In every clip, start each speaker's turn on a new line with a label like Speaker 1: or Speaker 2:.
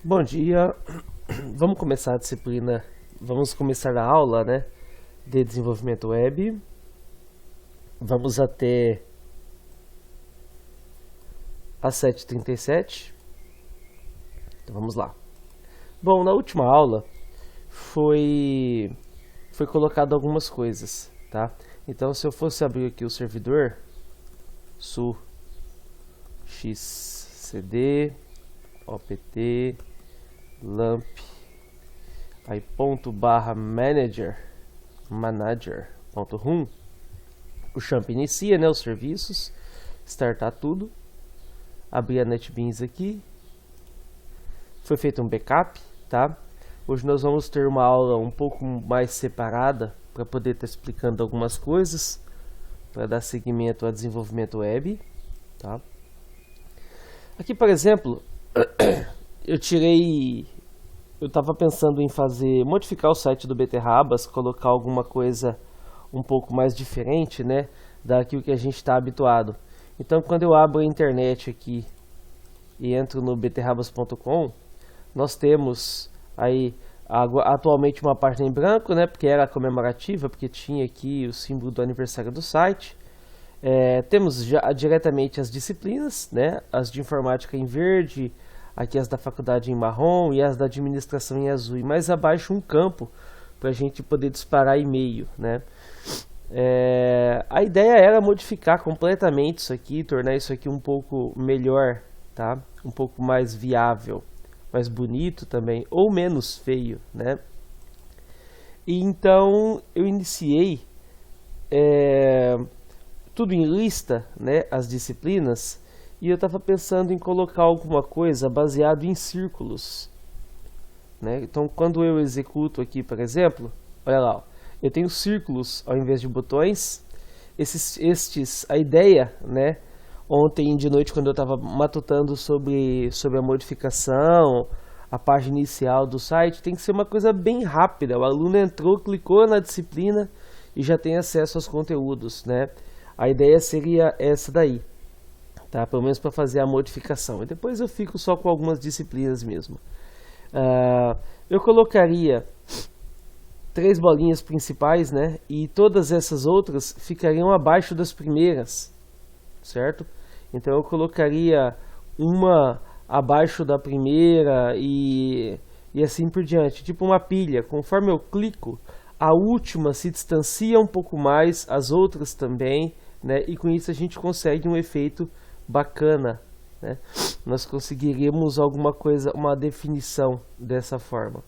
Speaker 1: Bom dia, vamos começar a disciplina, vamos começar a aula, né, de desenvolvimento web. Vamos até às 7h37. Então vamos lá. Bom, na última aula foi colocado algumas coisas, tá? Então se eu fosse abrir aqui o servidor suxcd opt lamp aí ./manager.rum, o champ inicia, né, os serviços, startar tudo, abrir a NetBeans aqui, foi feito um backup, tá? Hoje nós vamos ter uma aula um pouco mais separada para poder estar explicando algumas coisas para dar seguimento ao desenvolvimento web, tá? Aqui, por exemplo, eu estava pensando em modificar o site do Beterrabas, colocar alguma coisa um pouco mais diferente, né, daquilo que a gente está habituado. Então, quando eu abro a internet aqui e entro no beterrabas.com, nós temos aí atualmente uma página em branco, né, porque era comemorativa, porque tinha aqui o símbolo do aniversário do site. Temos já diretamente as disciplinas, né, as de informática em verde, aqui as da faculdade em marrom e as da administração em azul. E mais abaixo um campo para a gente poder disparar e-mail, né. A ideia era modificar completamente isso aqui, tornar isso aqui um pouco melhor, tá? Um pouco mais viável, mais bonito também, ou menos feio, né? E então eu iniciei tudo em lista, né, as disciplinas, e eu estava pensando em colocar alguma coisa baseado em círculos, né? Então quando eu executo aqui, por exemplo, olha lá, ó, eu tenho círculos ao invés de botões. A ideia, né, ontem de noite, quando eu estava matutando sobre a modificação, a página inicial do site, tem que ser uma coisa bem rápida. O aluno entrou, clicou na disciplina e já tem acesso aos conteúdos, né? A ideia seria essa daí, tá? Pelo menos para fazer a modificação. E depois eu fico só com algumas disciplinas mesmo. Eu colocaria 3 bolinhas principais, né? E todas essas outras ficariam abaixo das primeiras, certo? Então eu colocaria uma abaixo da primeira e assim por diante, tipo uma pilha. Conforme eu clico, a última se distancia um pouco mais, as outras também, né? E com isso a gente consegue um efeito bacana, né? Nós conseguiríamos alguma coisa, uma definição dessa forma.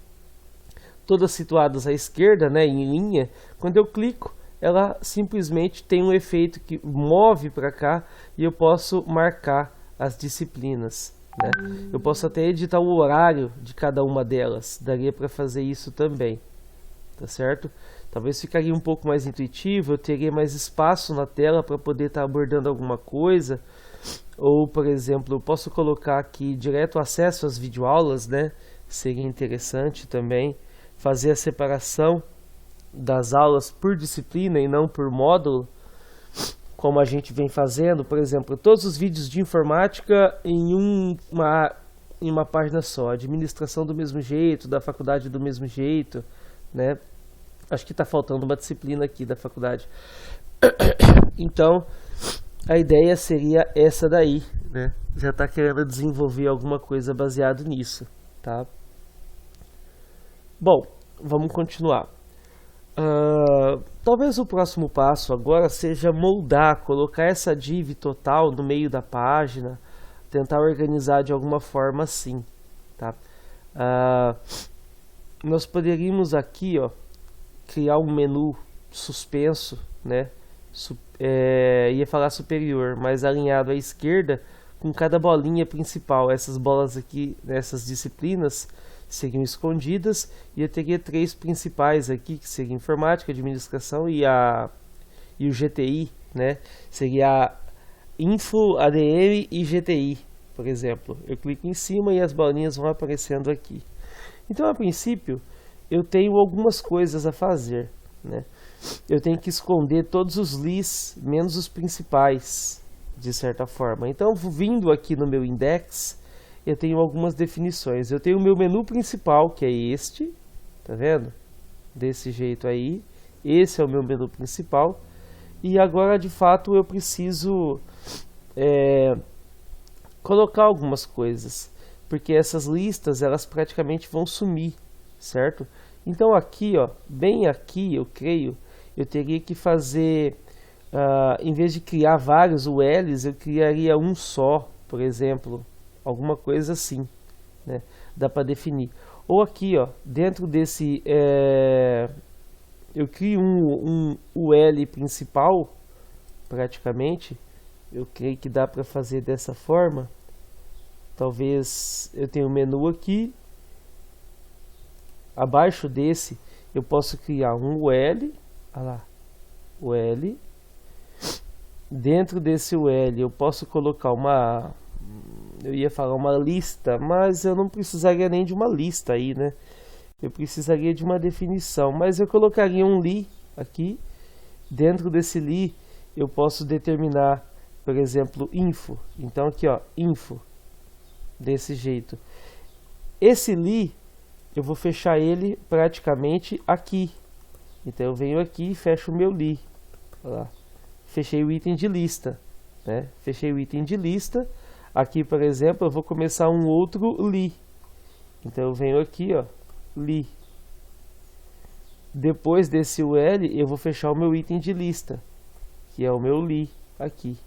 Speaker 1: Todas situadas à esquerda, né, em linha. Quando eu clico, ela simplesmente tem um efeito que move para cá e eu posso marcar as disciplinas, né? Eu posso até editar o horário de cada uma delas, daria para fazer isso também, tá certo? Talvez ficaria um pouco mais intuitivo, eu teria mais espaço na tela para poder estar abordando alguma coisa. Ou, por exemplo, eu posso colocar aqui direto acesso às videoaulas, né? Seria interessante também fazer a separação das aulas por disciplina e não por módulo, como a gente vem fazendo. Por exemplo, todos os vídeos de informática em uma página só, administração do mesmo jeito, da faculdade do mesmo jeito, né? Acho que está faltando uma disciplina aqui da faculdade. Então, a ideia seria essa daí, né? Já está querendo desenvolver alguma coisa baseado nisso, tá? Bom, vamos continuar. Talvez o próximo passo agora seja moldar, colocar essa div total no meio da página, tentar organizar de alguma forma assim, tá? Nós poderíamos aqui, ó, criar um menu suspenso, né? Ia falar superior, mas alinhado à esquerda com cada bolinha principal. Essas bolas aqui, nessas disciplinas, seriam escondidas e eu teria 3 principais aqui, que seria informática, administração e o GTI, né? Seria info, ADM e GTI, por exemplo. Eu clico em cima e as bolinhas vão aparecendo aqui. Então, a princípio, eu tenho algumas coisas a fazer, né? Eu tenho que esconder todos os lis, menos os principais, de certa forma. Então, vindo aqui no meu index, eu tenho algumas definições. Eu tenho o meu menu principal, que é este, tá vendo? Desse jeito aí. Esse é o meu menu principal. E agora, de fato, eu preciso colocar algumas coisas, porque essas listas, elas praticamente vão sumir, certo? Então aqui, ó, bem aqui, eu creio, eu teria que fazer, em vez de criar vários ULs, eu criaria um só, por exemplo, alguma coisa assim, né? Dá para definir. Ou aqui, ó, dentro desse, eu crio um UL principal, praticamente. Eu creio que dá para fazer dessa forma. Talvez eu tenha um menu aqui. Abaixo desse eu posso criar um UL. Olha lá, UL. Dentro desse UL eu posso colocar uma... Eu ia falar uma lista, mas eu não precisaria nem de uma lista aí, né? Eu precisaria de uma definição. Mas eu colocaria um li aqui. Dentro desse li eu posso determinar, por exemplo, info. Então aqui, ó, info, desse jeito. Esse li, eu vou fechar ele praticamente aqui. Então eu venho aqui e fecho o meu li. Olha lá. Fechei o item de lista, né? Fechei o item de lista. Aqui, por exemplo, eu vou começar um outro li. Então eu venho aqui, ó, li. Depois desse UL, eu vou fechar o meu item de lista, que é o meu li aqui.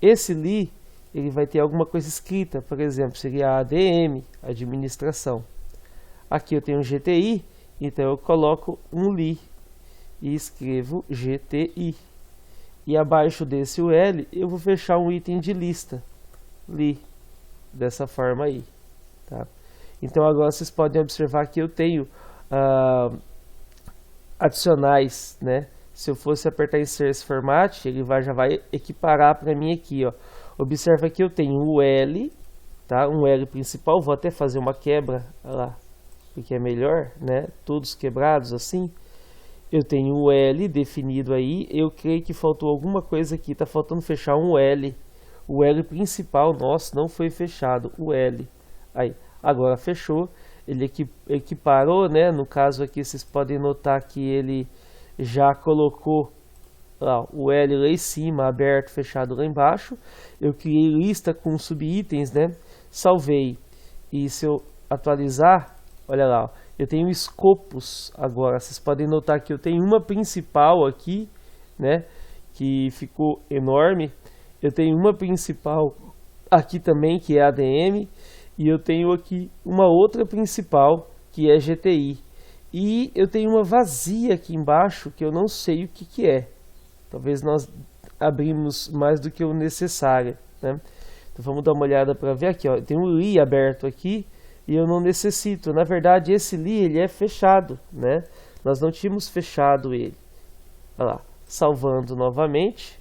Speaker 1: Esse li, ele vai ter alguma coisa escrita, por exemplo, seria ADM, administração. Aqui eu tenho um GTI, então eu coloco um li e escrevo GTI. E abaixo desse UL, eu vou fechar um item de lista, li, dessa forma aí, tá? Então agora vocês podem observar que eu tenho adicionais, né? Se eu fosse apertar Insert Format, ele já vai equiparar para mim aqui, ó. Observa que eu tenho um L, tá? Um L principal, vou até fazer uma quebra, olha lá, porque é melhor, né? Todos quebrados assim. Eu tenho o L definido aí, eu creio que faltou alguma coisa aqui, tá faltando fechar um L. O L principal nosso não foi fechado, o L. Aí, agora fechou, ele equiparou, né? No caso aqui vocês podem notar que ele já colocou lá, o L lá em cima, aberto, fechado lá embaixo. Eu criei lista com subitens, né? Salvei. E se eu atualizar, olha lá, ó, eu tenho escopos agora. Vocês podem notar que eu tenho uma principal aqui, né? Que ficou enorme. Eu tenho uma principal aqui também, que é ADM. E eu tenho aqui uma outra principal, que é GTI. E eu tenho uma vazia aqui embaixo, que eu não sei o que é. Talvez nós abrimos mais do que o necessário, né? Então vamos dar uma olhada para ver aqui, ó. Tem um li aberto aqui e eu não necessito. Na verdade, esse li ele é fechado, né? Nós não tínhamos fechado ele. Olha lá, salvando novamente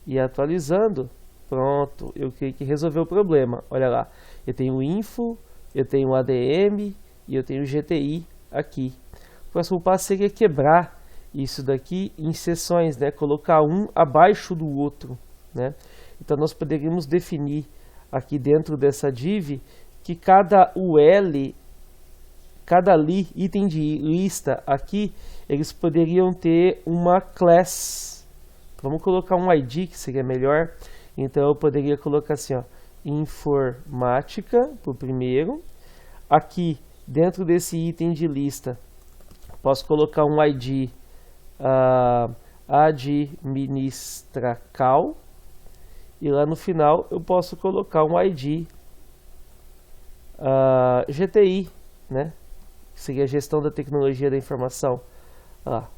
Speaker 1: e atualizando. Pronto, eu creio que resolveu o problema. Olha lá, eu tenho info, eu tenho ADM e eu tenho GTI aqui. O próximo passo seria quebrar isso daqui em seções, né? Colocar um abaixo do outro, né? Então nós poderíamos definir aqui dentro dessa div que cada UL, cada item de lista aqui, eles poderiam ter uma class. Vamos colocar um ID que seria melhor. Então eu poderia colocar assim, ó, informática para o primeiro. Aqui dentro desse item de lista posso colocar um ID administracal. E lá no final eu posso colocar um ID GTI, né? Que seria a gestão da tecnologia da informação.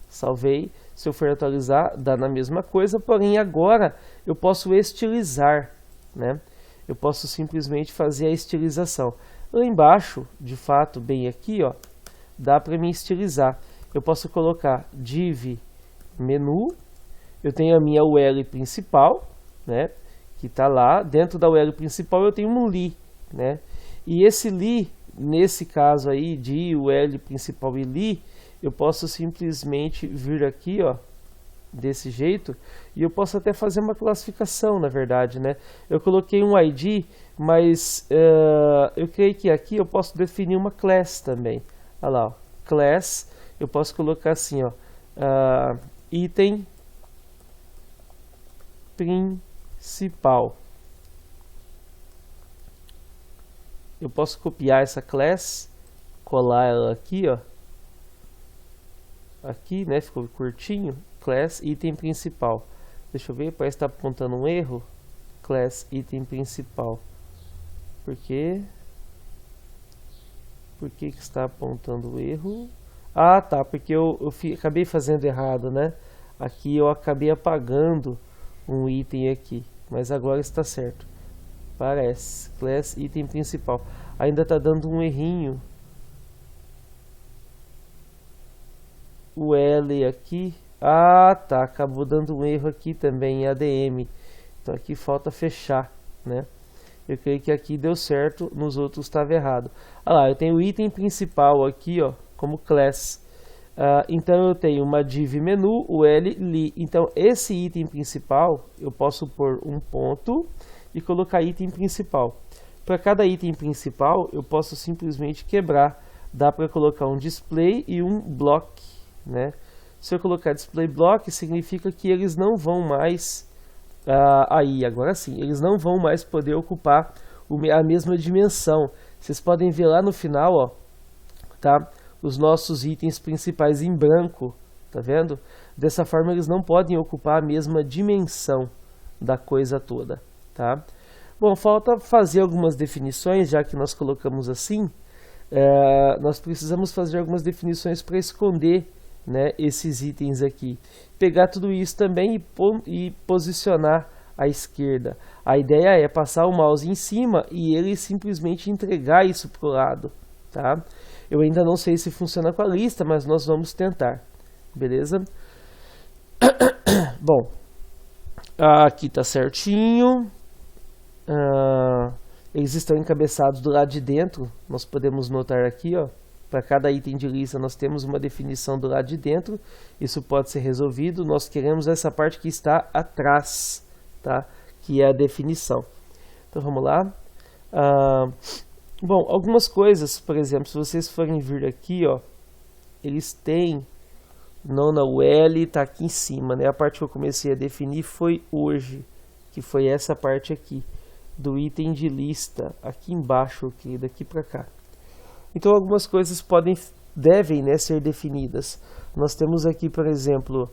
Speaker 1: Salvei. Se eu for atualizar, dá na mesma coisa, porém agora eu posso estilizar, né? Eu posso simplesmente fazer a estilização. Lá embaixo, de fato, bem aqui, ó, dá para me estilizar. Eu posso colocar div menu. Eu tenho a minha UL principal, né? Que está lá. Dentro da UL principal eu tenho um li, né? E esse li, nesse caso aí de UL principal e li, eu posso simplesmente vir aqui, ó, desse jeito, e eu posso até fazer uma classificação, na verdade, né? Eu coloquei um ID, mas eu creio que aqui eu posso definir uma class também. Olha lá, ó, class, eu posso colocar assim, ó, item principal. Eu posso copiar essa class, colar ela aqui, ó. Aqui, né, ficou curtinho. Class item principal. Deixa eu ver, parece que está apontando um erro. Class item principal. Por quê? Por que está apontando o erro? Ah, tá, porque eu acabei fazendo errado, né? Aqui eu acabei apagando um item aqui, mas agora está certo. Parece. Class item principal. Ainda está dando um errinho. O L aqui. Ah, tá. Acabou dando um erro aqui também em ADM. Então aqui falta fechar, né? Eu creio que aqui deu certo, nos outros estava errado. Olha lá, eu tenho o item principal aqui, ó, como class. Então eu tenho uma div menu, o L, li. Então esse item principal, eu posso pôr um ponto e colocar item principal. Para cada item principal, eu posso simplesmente quebrar. Dá para colocar um display e um block, né? Se eu colocar display block, significa que eles não vão mais... aí, agora sim, eles não vão mais poder ocupar a mesma dimensão. Vocês podem ver lá no final, ó, tá? Os nossos itens principais em branco, tá vendo? Dessa forma eles não podem ocupar a mesma dimensão da coisa toda, tá? Bom, falta fazer algumas definições, já que nós colocamos assim. Nós precisamos fazer algumas definições para esconder, né, esses itens aqui. Pegar tudo isso também e posicionar à esquerda. A ideia é passar o mouse em cima e ele simplesmente entregar isso para o lado, tá? Eu ainda não sei se funciona com a lista, mas nós vamos tentar, beleza? Bom, aqui está certinho. Eles estão encabeçados do lado de dentro. Nós podemos notar aqui, ó, para cada item de lista nós temos uma definição do lado de dentro. Isso pode ser resolvido. Nós queremos essa parte que está atrás, tá? Que é a definição. Então vamos lá. Bom, algumas coisas, por exemplo, se vocês forem vir aqui, ó, eles têm nona UL, tá aqui em cima, né? A parte que eu comecei a definir foi hoje, que foi essa parte aqui do item de lista, aqui embaixo, aqui, daqui para cá. Então algumas coisas devem, né, ser definidas. Nós temos aqui, por exemplo,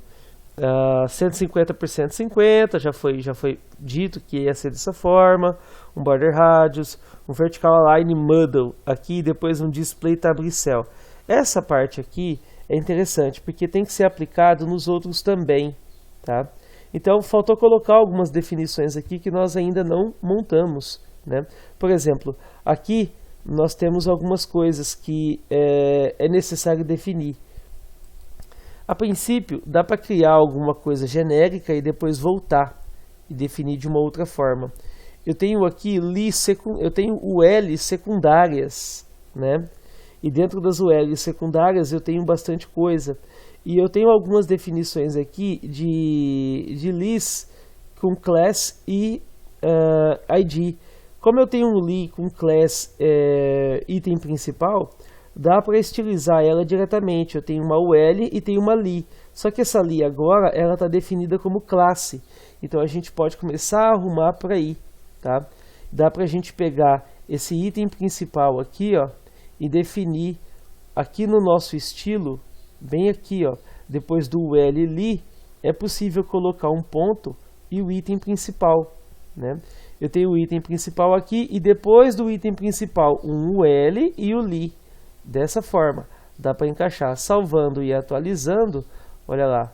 Speaker 1: 150 por 150, já foi dito que ia ser dessa forma, um border radius, um vertical align model, aqui depois um display tab cell. Essa parte aqui é interessante, porque tem que ser aplicado nos outros também, tá? Então faltou colocar algumas definições aqui que nós ainda não montamos, né? Por exemplo, aqui nós temos algumas coisas que é necessário definir. A princípio, dá para criar alguma coisa genérica e depois voltar e definir de uma outra forma. Eu tenho aqui eu tenho UL secundárias, né? E dentro das UL secundárias eu tenho bastante coisa. E eu tenho algumas definições aqui de list com class e ID. Como eu tenho um li com class item principal, dá para estilizar ela diretamente. Eu tenho uma UL e tenho uma li. Só que essa li agora ela está definida como classe. Então a gente pode começar a arrumar por aí, tá? Dá para a gente pegar esse item principal aqui, ó, e definir aqui no nosso estilo, bem aqui, ó, depois do UL li, é possível colocar um ponto e o item principal, né? Eu tenho o item principal aqui e depois do item principal um UL e o li. Dessa forma, dá para encaixar, salvando e atualizando. Olha lá,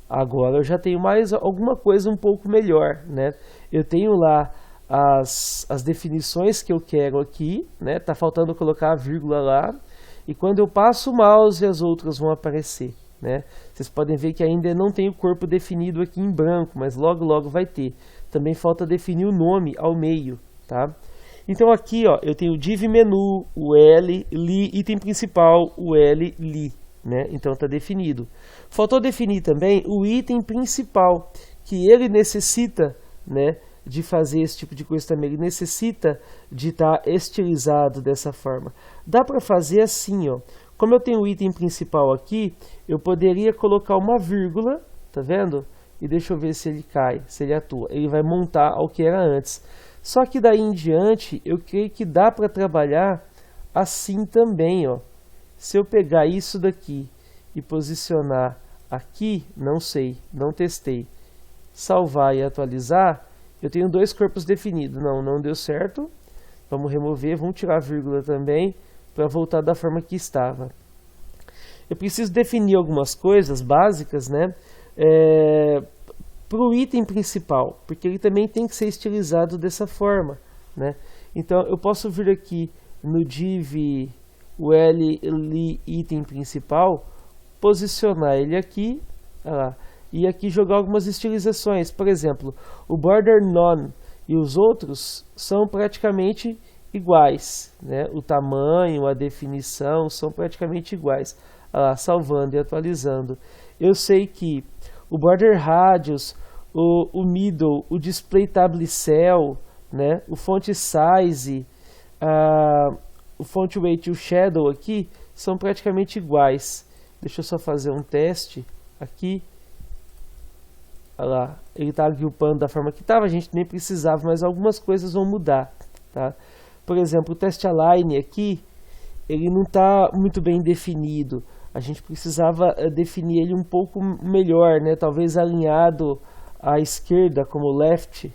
Speaker 1: agora eu já tenho mais alguma coisa um pouco melhor, né? Eu tenho lá as definições que eu quero aqui, né? Tá faltando colocar a vírgula lá. E quando eu passo o mouse, as outras vão aparecer, né? Vocês podem ver que ainda não tem o corpo definido aqui em branco, mas logo logo vai ter. Também falta definir o nome ao meio, tá? Então aqui, ó, eu tenho div menu, UL, li, item principal, UL, li, né? Então está definido. Faltou definir também o item principal, que ele necessita, né, de fazer esse tipo de coisa também. Ele necessita de estar estilizado dessa forma. Dá para fazer assim, ó. Como eu tenho o item principal aqui, eu poderia colocar uma vírgula, tá vendo? E deixa eu ver se ele cai, se ele atua. Ele vai montar ao que era antes. Só que daí em diante, eu creio que dá para trabalhar assim também, ó. Se eu pegar isso daqui e posicionar aqui, não sei, não testei. Salvar e atualizar, eu tenho dois corpos definidos. Não deu certo. Vamos remover, vamos tirar a vírgula também, para voltar da forma que estava. Eu preciso definir algumas coisas básicas, né? Para o item principal, porque ele também tem que ser estilizado dessa forma, né? Então eu posso vir aqui no div UL item principal, posicionar ele aqui, olha lá, e aqui jogar algumas estilizações. Por exemplo, o border none e os outros são praticamente iguais, né? O tamanho, a definição são praticamente iguais. Olha lá, salvando e atualizando. Eu sei que o border radius, o middle, o display table cell, né? O font size, o font weight e o shadow aqui são praticamente iguais. Deixa eu só fazer um teste aqui. Olha lá, ele está agrupando da forma que estava, a gente nem precisava, mas algumas coisas vão mudar, tá? Por exemplo, o test align aqui, ele não está muito bem definido. A gente precisava definir ele um pouco melhor, né? Talvez alinhado à esquerda, como left.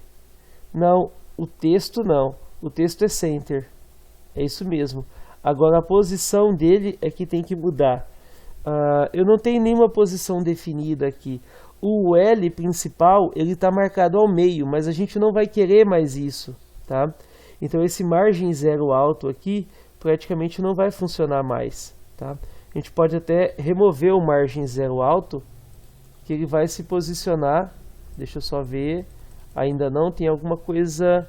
Speaker 1: Não, o texto não. O texto é center. É isso mesmo. Agora a posição dele é que tem que mudar. Eu não tenho nenhuma posição definida aqui. O L principal, ele está marcado ao meio, mas a gente não vai querer mais isso, tá? Então esse margem zero alto aqui praticamente não vai funcionar mais, tá? A gente pode até remover o margem zero alto, que ele vai se posicionar. Deixa eu só ver. Ainda não tem alguma coisa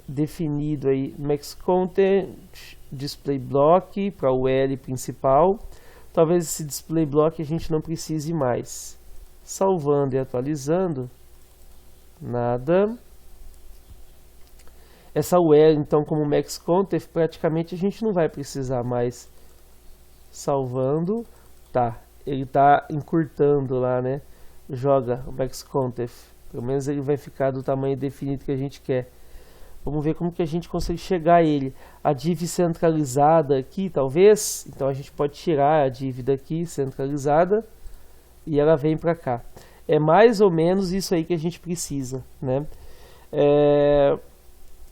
Speaker 1: definido aí. Max Content, Display Block para o L principal. Talvez esse Display Block a gente não precise mais. Salvando e atualizando. Nada. Essa UL, então, como Max Content, praticamente a gente não vai precisar mais. Salvando, tá, ele tá encurtando lá, né? Joga o Max Content, pelo menos ele vai ficar do tamanho definido que a gente quer. Vamos ver como que a gente consegue chegar a ele. A div centralizada aqui, talvez, então a gente pode tirar a div daqui centralizada e ela vem para cá. É mais ou menos isso aí que a gente precisa, né?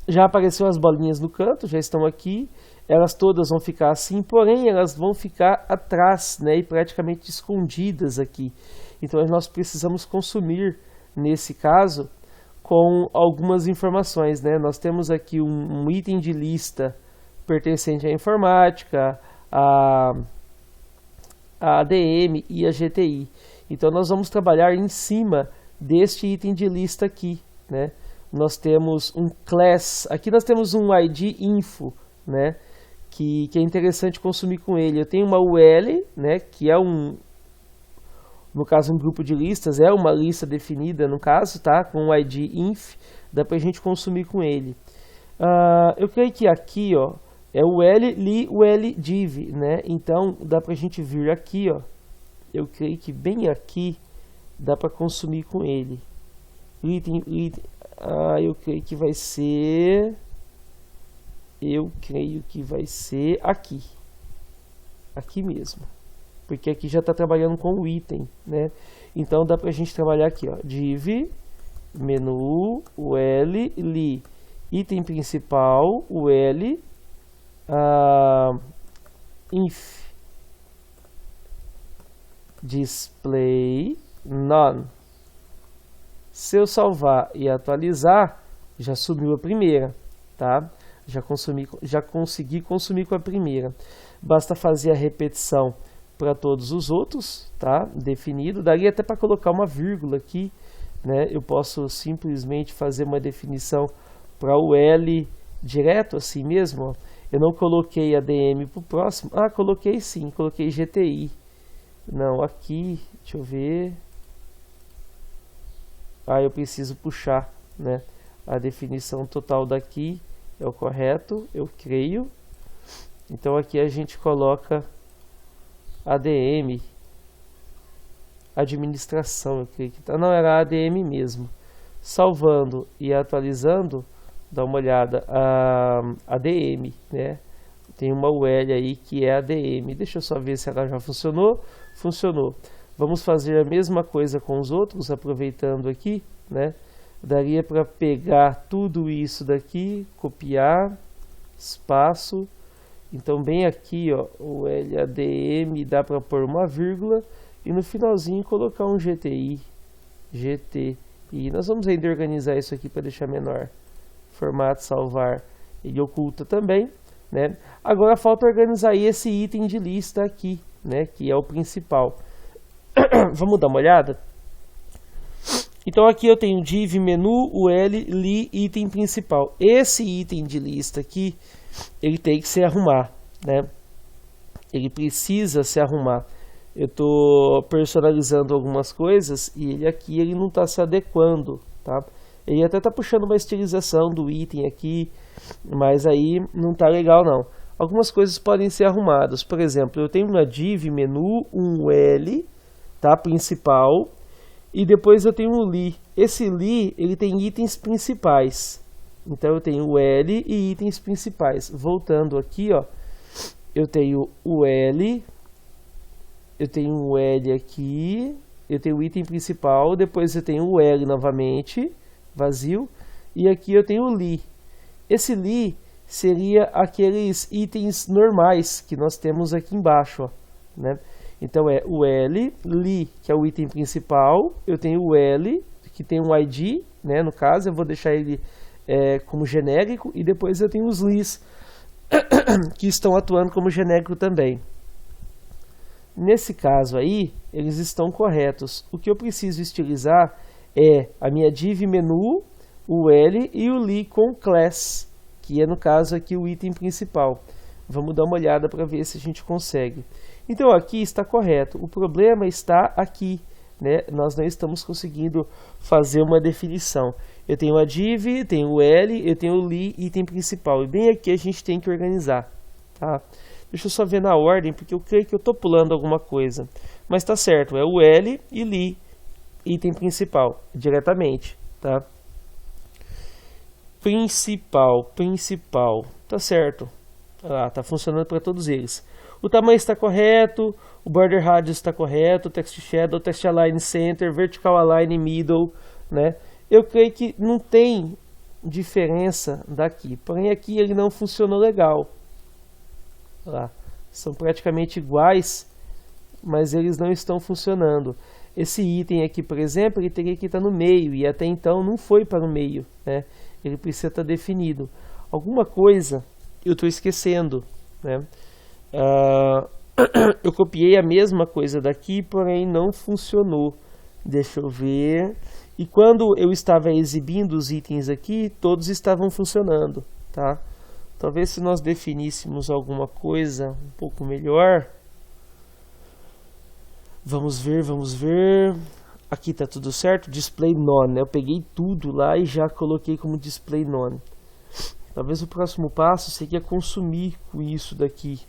Speaker 1: Já apareceu as bolinhas no canto, já estão aqui. Elas todas vão ficar assim, porém elas vão ficar atrás, né, e praticamente escondidas aqui. Então nós precisamos consumir, nesse caso, com algumas informações, né? Nós temos aqui um item de lista pertencente à informática, a ADM e a GTI. Então nós vamos trabalhar em cima deste item de lista aqui, né? Nós temos um class, aqui nós temos um ID info, né? Que é interessante consumir com ele. Eu tenho uma UL, né, que é no caso um grupo de listas, é uma lista definida no caso, tá, com o ID inf, dá pra gente consumir com ele. Eu creio que aqui, ó, é o li div, né, então dá pra gente vir aqui, ó, eu creio que bem aqui dá pra consumir com ele. Eu creio que vai ser... aqui. Aqui mesmo. Porque aqui já está trabalhando com o item, né? Então dá pra gente trabalhar aqui, ó. Div, menu, UL, li. Item principal, UL, inf. Display, none. Se eu salvar e atualizar, já sumiu a primeira, tá? Já consegui consumir com a primeira. Basta fazer a repetição para todos os outros, tá? Definido. Daria até para colocar uma vírgula aqui, né? Eu posso simplesmente fazer uma definição para o L direto assim mesmo, ó. Eu não coloquei ADM para o próximo. Coloquei sim, coloquei GTI. Não, aqui, deixa eu ver. Eu preciso puxar, né? A definição total daqui é o correto, eu creio. Então aqui a gente coloca ADM, administração, eu creio que tá. Não, era ADM mesmo. Salvando e atualizando, dá uma olhada, ADM, né? Tem uma UL aí que é ADM. Deixa eu só ver se ela já funcionou. Funcionou. Vamos fazer a mesma coisa com os outros, aproveitando aqui, né? Daria para pegar tudo isso daqui, copiar, espaço. Então bem aqui, ó, o LADM dá para pôr uma vírgula e no finalzinho colocar um GTI. Nós vamos ainda organizar isso aqui para deixar menor. Formato, salvar, ele oculta também, né? Agora falta organizar esse item de lista aqui, né? Que é o principal. Vamos dar uma olhada? Então aqui eu tenho div, menu, UL, li, item principal. Esse item de lista aqui, ele tem que se arrumar, né? Ele precisa se arrumar. Eu estou personalizando algumas coisas e ele aqui ele não está se adequando, tá? Ele até está puxando uma estilização do item aqui, mas aí não está legal não. Algumas coisas podem ser arrumadas. Por exemplo, eu tenho uma div, menu, um UL, tá? Principal. E depois eu tenho um li. Esse li, ele tem itens principais. Então eu tenho o L e itens principais. Voltando aqui, ó, eu tenho o L, eu tenho o L aqui, eu tenho o item principal, depois eu tenho o L novamente, vazio, e aqui eu tenho o li. Esse li seria aqueles itens normais que nós temos aqui embaixo, ó, né? Então é o L, li, que é o item principal, eu tenho o L, que tem um ID, né, no caso, eu vou deixar ele como genérico, e depois eu tenho os lis, que estão atuando como genérico também. Nesse caso aí, eles estão corretos. O que eu preciso estilizar é a minha div menu, o L e o li com class, que é no caso aqui o item principal. Vamos dar uma olhada para ver se a gente consegue. Então aqui está correto, o problema está aqui, né? Nós não estamos conseguindo fazer uma definição. Eu tenho a div, tenho o L, eu tenho o li, item principal. E bem aqui a gente tem que organizar, tá? Deixa eu só ver na ordem, porque eu creio que eu estou pulando alguma coisa. Mas está certo, é o L e li, item principal, diretamente, tá? Principal, tá certo. Tá funcionando para todos eles. O tamanho está correto, o border radius está correto, text shadow, text align center, vertical align middle, né? Eu creio que não tem diferença daqui, porém aqui ele não funcionou legal. Lá, são praticamente iguais, mas eles não estão funcionando. Esse item aqui, por exemplo, ele teria que estar no meio e até então não foi para o meio, né? Ele precisa estar definido. Alguma coisa eu estou esquecendo, né? Eu copiei a mesma coisa daqui, porém não funcionou. Deixa eu ver. E quando eu estava exibindo os itens aqui, todos estavam funcionando, tá? Talvez se nós definíssemos alguma coisa um pouco melhor. Vamos ver. Aqui tá tudo certo, display none, né? Eu peguei tudo lá e já coloquei como display none. Talvez o próximo passo seria consumir com isso daqui.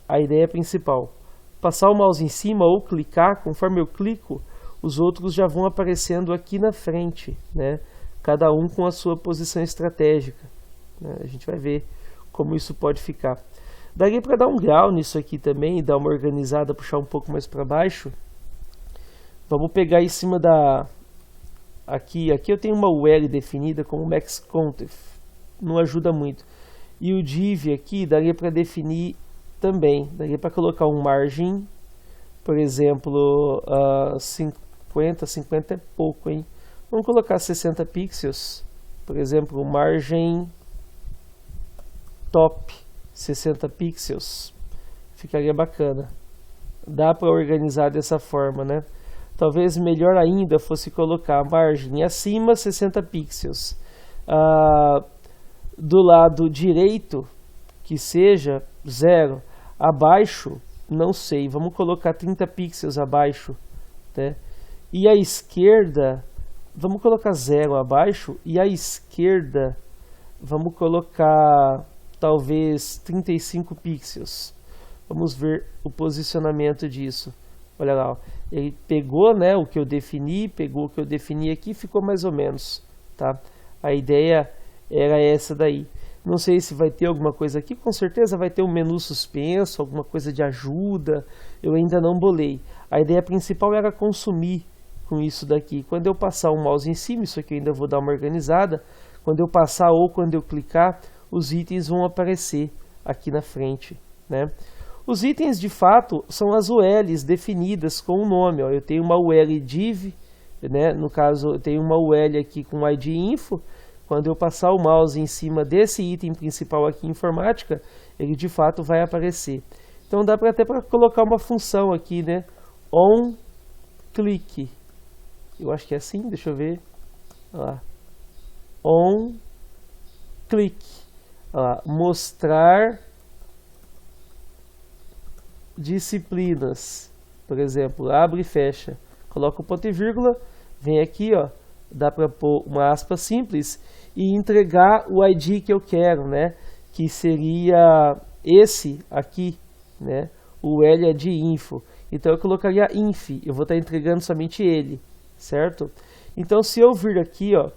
Speaker 1: A ideia principal. Passar o mouse em cima ou clicar, conforme eu clico, os outros já vão aparecendo aqui na frente, né? Cada um com a sua posição estratégica. Né? A gente vai ver como isso pode ficar. Daria para dar um grau nisso aqui também, dar uma organizada, puxar um pouco mais para baixo. Vamos pegar em cima da... Aqui eu tenho uma UL definida como maxContf. Não ajuda muito. E o div aqui daria para definir também. Daria para colocar um margem, por exemplo, 50 é pouco, hein? Vamos colocar 60 pixels. Por exemplo, margem top 60 pixels. Ficaria bacana. Dá para organizar dessa forma, né? Talvez melhor ainda fosse colocar a margem acima 60 pixels. Do lado direito, que seja 0, abaixo Não sei, vamos colocar 30 pixels abaixo, né? E a esquerda, vamos colocar 0 abaixo, e a esquerda, vamos colocar talvez 35 pixels. Vamos ver o posicionamento disso. Olha lá, ó. Ele pegou, né, o que eu defini, pegou o que eu defini aqui, ficou mais ou menos, tá? A ideia era essa daí. Não sei se vai ter alguma coisa aqui, com certeza vai ter um menu suspenso, alguma coisa de ajuda, eu ainda não bolei. A ideia principal era consumir com isso daqui. Quando eu passar o mouse em cima, isso aqui eu ainda vou dar uma organizada, quando eu passar ou quando eu clicar, os itens vão aparecer aqui na frente, né? Os itens de fato são as ULs definidas com o nome, ó. Eu tenho uma UL div, né? No caso eu tenho uma UL aqui com ID info. Quando eu passar o mouse em cima desse item principal aqui em informática, ele de fato vai aparecer. Então dá até para colocar uma função aqui, né? On click. Eu acho que é assim, deixa eu ver. Olha lá. On click. Olha lá. Mostrar disciplinas. Por exemplo, abre e fecha. Coloca o ponto e vírgula. Vem aqui, ó. Dá para pôr uma aspa simples e entregar o ID que eu quero, né? Que seria esse aqui, né? O L é de info. Então eu colocaria inf, eu vou estar entregando somente ele, certo? Então se eu vir aqui, ó,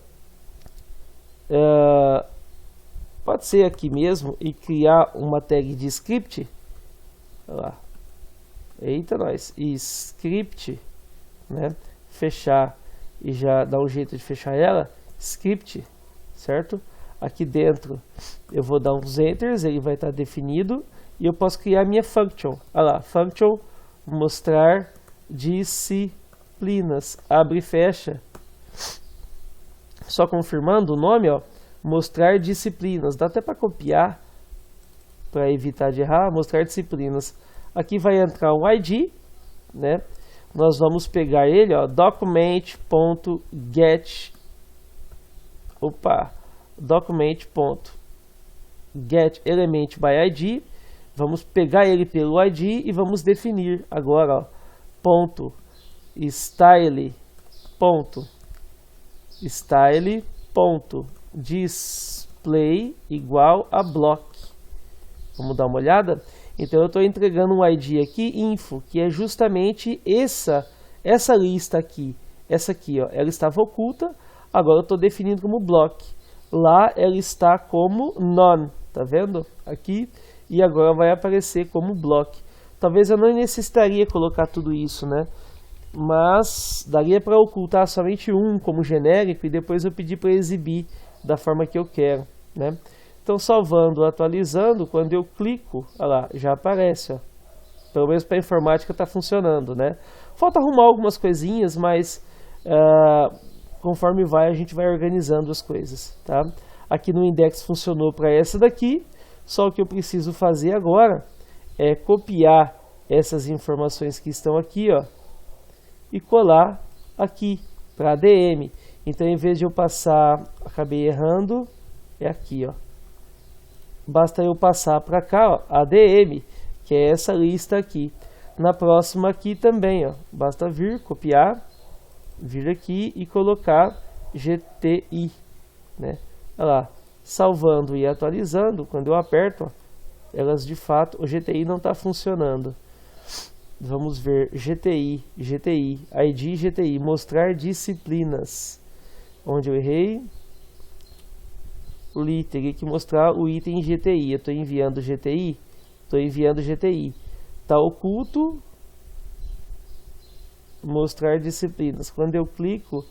Speaker 1: pode ser aqui mesmo e criar uma tag de script, olha lá. Eita nós, script, né? Fechar e já dá um jeito de fechar ela, script, certo? Aqui dentro eu vou dar uns enters, ele vai estar definido e eu posso criar minha function. Olha lá, function mostrar disciplinas, abre e fecha. Só confirmando o nome, ó, mostrar disciplinas. Dá até para copiar para evitar de errar, mostrar disciplinas. Aqui vai entrar o ID, né? Nós vamos pegar ele, ó, document.get element by ID. Vamos pegar ele pelo ID e vamos definir agora, ó, style.display igual a block. Vamos dar uma olhada? Então eu estou entregando um ID aqui, info, que é justamente essa lista aqui. Essa aqui, ó, ela estava oculta, agora eu estou definindo como block. Lá ela está como none, tá vendo? Aqui, e agora vai aparecer como block. Talvez eu não necessitaria colocar tudo isso, né? Mas daria para ocultar somente um como genérico e depois eu pedir para exibir da forma que eu quero, né? Então, salvando, atualizando, quando eu clico, olha lá, já aparece, ó. Pelo menos para a informática está funcionando, né? Falta arrumar algumas coisinhas, mas conforme vai, a gente vai organizando as coisas, tá? Aqui no index funcionou para essa daqui, só o que eu preciso fazer agora é copiar essas informações que estão aqui, ó, e colar aqui para ADM. Então, em vez de eu passar, acabei errando, é aqui, ó. Basta eu passar para cá, ó, ADM, que é essa lista aqui. Na próxima aqui também, ó, basta vir, copiar, vir aqui e colocar GTI, né? Olha lá, salvando e atualizando, quando eu aperto, ó, elas de fato, o GTI não está funcionando. Vamos ver, GTI, ID GTI, mostrar disciplinas. Onde eu errei? Teria que mostrar o item GTI. Eu estou enviando GTI? Estou enviando GTI. Está oculto. Mostrar disciplinas. Quando eu clico,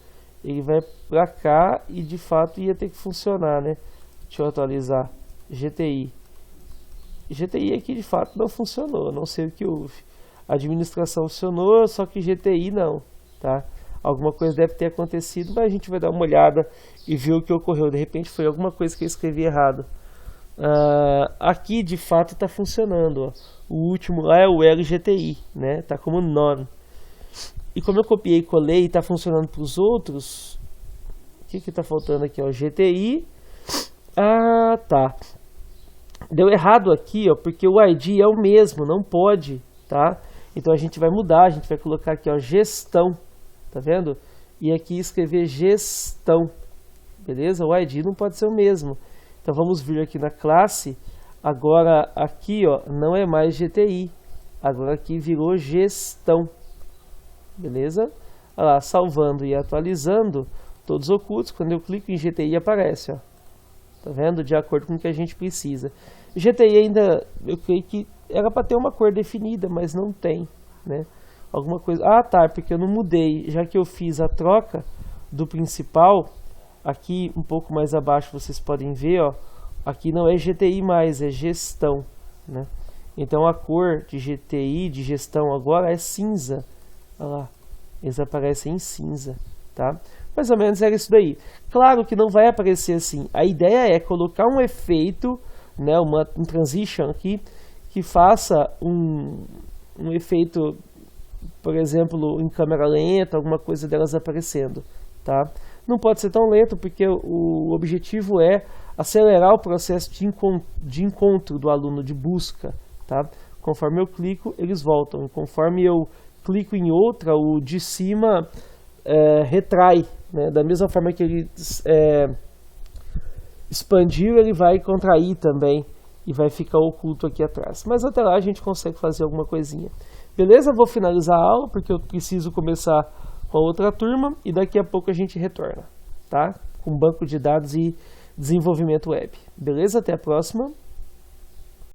Speaker 1: ele vai para cá e de fato ia ter que funcionar, né? Deixa eu atualizar. GTI. GTI aqui de fato não funcionou. Não sei o que houve. A administração funcionou, só que GTI não, tá? Alguma coisa deve ter acontecido, mas a gente vai dar uma olhada e ver o que ocorreu. De repente foi alguma coisa que eu escrevi errado. Aqui de fato está funcionando, ó. O último lá é o LGTI, né? Tá como none. E como eu copiei e colei e está funcionando para os outros, o que está faltando aqui, ó? GTI. Tá. Deu errado aqui, ó, porque o ID é o mesmo, não pode tá? Então a gente vai mudar, a gente vai colocar aqui, ó, gestão, tá vendo? E aqui escrever gestão, beleza? O ID não pode ser o mesmo. Então vamos vir aqui na classe, agora aqui, ó, não é mais GTI, agora aqui virou gestão, beleza? Olha lá, salvando e atualizando, todos ocultos, quando eu clico em GTI aparece, ó. Tá vendo? De acordo com o que a gente precisa. GTI ainda, eu creio que era para ter uma cor definida, mas não tem, né? Alguma coisa... Ah, tá, porque eu não mudei. Já que eu fiz a troca do principal, aqui um pouco mais abaixo vocês podem ver, ó. Aqui não é GTI mais, é gestão, né? Então a cor de GTI, de gestão agora é cinza. Olha lá, eles aparecem em cinza, tá? Mais ou menos era isso daí. Claro que não vai aparecer assim. A ideia é colocar um efeito, né, um transition aqui, que faça um efeito, por exemplo, em câmera lenta, alguma coisa delas aparecendo, tá? Não pode ser tão lento, porque o objetivo é acelerar o processo de encontro do aluno, de busca, tá? Conforme eu clico, eles voltam. E conforme eu clico em outra, o de cima retrai, né? Da mesma forma que ele expandiu, ele vai contrair também e vai ficar oculto aqui atrás. Mas até lá a gente consegue fazer alguma coisinha. Beleza? Vou finalizar a aula porque eu preciso começar com a outra turma e daqui a pouco a gente retorna, tá? Com banco de dados e desenvolvimento web. Beleza? Até a próxima.